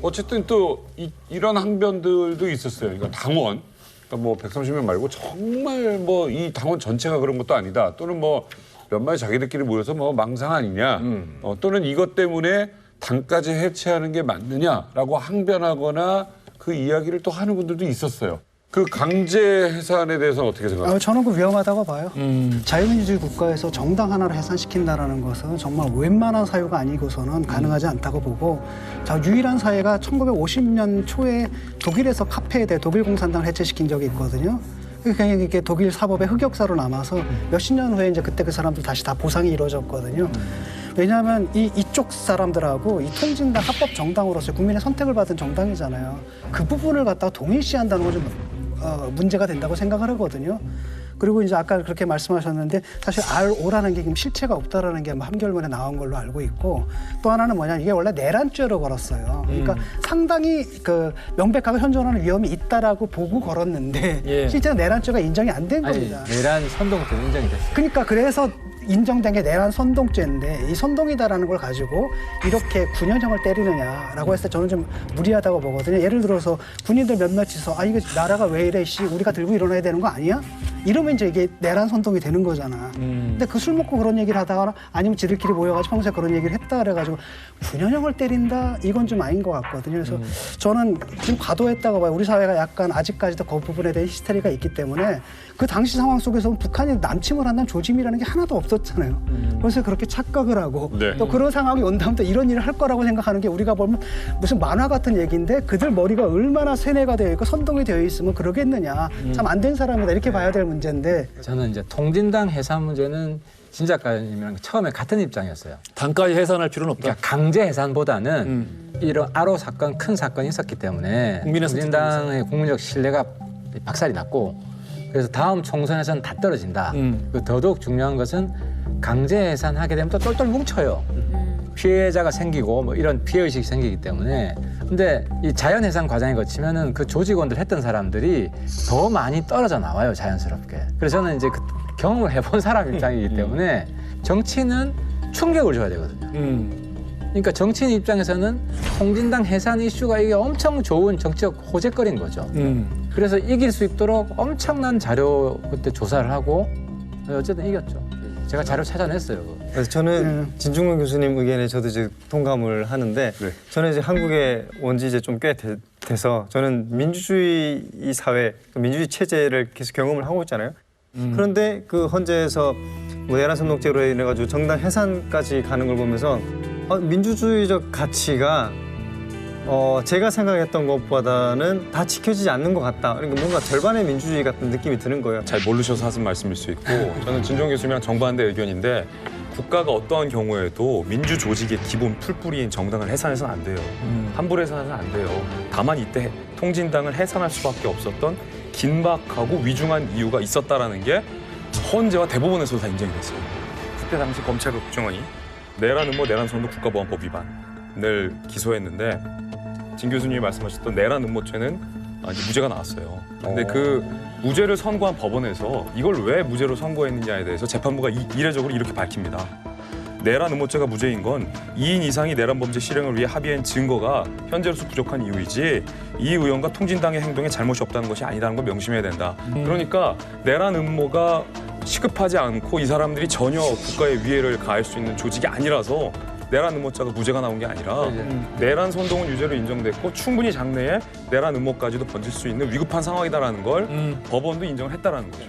어쨌든 또 이런 항변들도 있었어요. 그러니까 당원, 그러니까 뭐 130명 말고 정말 뭐 이 당원 전체가 그런 것도 아니다. 또는 뭐 몇몇 자기들끼리 모여서 뭐 망상 아니냐. 또는 이것 때문에 당까지 해체하는 게 맞느냐라고 항변하거나 그 이야기를 또 하는 분들도 있었어요. 그 강제 해산에 대해서 어떻게 생각하세요? 저는 그 위험하다고 봐요. 자유민주주의 국가에서 정당 하나를 해산시킨다는 것은 정말 웬만한 사유가 아니고서는 가능하지 않다고 보고, 자, 유일한 사례가 1950년 초에 독일에서 카페에 독일 공산당을 해체시킨 적이 있거든요. 그냥 이게 독일 사법의 흑역사로 남아서 몇십 년 후에 이제 그때 그 사람들 다시 다 보상이 이루어졌거든요. 왜냐하면 이쪽 사람들하고 이 통진당 합법 정당으로서 국민의 선택을 받은 정당이잖아요. 그 부분을 갖다가 동일시한다는 건 좀 문제가 된다고 생각을 하거든요. 그리고 이제 아까 그렇게 말씀하셨는데 사실 RO라는 게 지금 실체가 없다라는 게 한겨울문에 나온 걸로 알고 있고, 또 하나는 뭐냐, 이게 원래 내란죄로 걸었어요. 그러니까 상당히 그 명백하게 현존하는 위험이 있다라고 보고 걸었는데 실제로 내란죄가 인정이 안 된 겁니다. 내란 선동죄는 인정이 됐어요. 그러니까 그래서 인정된 게 내란 선동죄인데, 이 선동이다라는 걸 가지고 이렇게 9년형을 때리느냐라고 했을 때 저는 좀 무리하다고 보거든요. 예를 들어서 군인들 몇몇이서 이거 나라가 왜 이래, 우리가 들고 일어나야 되는 거 아니야? 이러면 이제 이게 내란 선동이 되는 거잖아. 근데 그 술 먹고 그런 얘기를 하다가 아니면 지들끼리 모여가지고 평소에 그런 얘기를 했다 그래가지고 9년형을 때린다? 이건 좀 아닌 것 같거든요. 그래서 저는 좀 과도했다고 봐요. 우리 사회가 약간 아직까지도 그 부분에 대한 히스테리가 있기 때문에 그 당시 상황 속에서 북한이 남침을 한다는 조짐이라는 게 하나도 없었잖아요. 그래서 그렇게 착각을 하고 또 그런 상황이 온다면 또 이런 일을 할 거라고 생각하는 게 우리가 보면 무슨 만화 같은 얘기인데, 그들 머리가 얼마나 세뇌가 되어 있고 선동이 되어 있으면 그러겠느냐. 참 안 된 사람이다 이렇게 봐야 될 문제인데, 저는 이제 통진당 해산 문제는 진 작가님이랑 처음에 같은 입장이었어요. 당까지 해산할 필요는 없다. 그러니까 강제 해산보다는 이런 아로 사건, 큰 사건이 있었기 때문에 국민의 통진당의 국민적 신뢰가 박살이 났고, 그래서 다음 총선에서는 다 떨어진다. 그 더더욱 중요한 것은 강제 해산하게 되면 또 똘똘 뭉쳐요. 피해자가 생기고 뭐 이런 피해의식이 생기기 때문에. 근데 이 자연 해산 과정에 거치면은 그 조직원들 했던 사람들이 더 많이 떨어져 나와요, 자연스럽게. 그래서 저는 이제 그 경험을 해본 사람 입장이기 때문에 정치는 충격을 줘야 되거든요. 그러니까 정치인 입장에서는 통진당 해산 이슈가 이게 엄청 좋은 정치적 호재거리인 거죠. 그래서 이길 수 있도록 엄청난 자료 그때 조사를 하고 어쨌든 이겼죠. 제가 자료 찾아냈어요. 그래서 저는 진중권 교수님 의견에 저도 이제 동감을 하는데, 저는 이제 한국에 온 지 이제 좀 꽤 돼서 저는 민주주의 이 사회, 민주주의 체제를 계속 경험을 하고 있잖아요. 그런데 그 헌재에서 뭐 내란 선동죄로 인해 가지고 정당 해산까지 가는 걸 보면서 민주주의적 가치가 제가 생각했던 것보다는 다 지켜지지 않는 것 같다. 그러니까 뭔가 절반의 민주주의 같은 느낌이 드는 거예요. 잘 모르셔서 하신 말씀일 수 있고, 저는 진종 교수님이랑 정반대 의견인데, 국가가 어떠한 경우에도 민주 조직의 기본 풀뿌리인 정당을 해산해서는 안 돼요. 함부로 해산해서는 안 돼요. 다만 이때 통진당을 해산할 수밖에 없었던 긴박하고 위중한 이유가 있었다라는 게 헌재와 대법원에서 다 인정이 됐어요. 그때 당시 검찰 국정원이 내란 음모, 내란 선동 국가보안법 위반을 기소했는데, 진 교수님이 말씀하셨던 내란 음모죄는 이제 무죄가 나왔어요. 근데 그 무죄를 선고한 법원에서 이걸 왜 무죄로 선고했느냐에 대해서 재판부가 이례적으로 이렇게 밝힙니다. 내란 음모죄가 무죄인 건 2인 이상이 내란 범죄 실행을 위해 합의한 증거가 현재로서 부족한 이유이지, 이 의원과 통진당의 행동에 잘못이 없다는 것이 아니라는 걸 명심해야 된다. 그러니까 내란 음모가 시급하지 않고 이 사람들이 전혀 국가에 위해를 가할 수 있는 조직이 아니라서 내란 음모죄가 무죄가 나온 게 아니라, 내란 선동은 유죄로 인정됐고 충분히 장래에 내란 음모까지도 번질 수 있는 위급한 상황이다라는 걸 법원도 인정을 했다라는 거죠.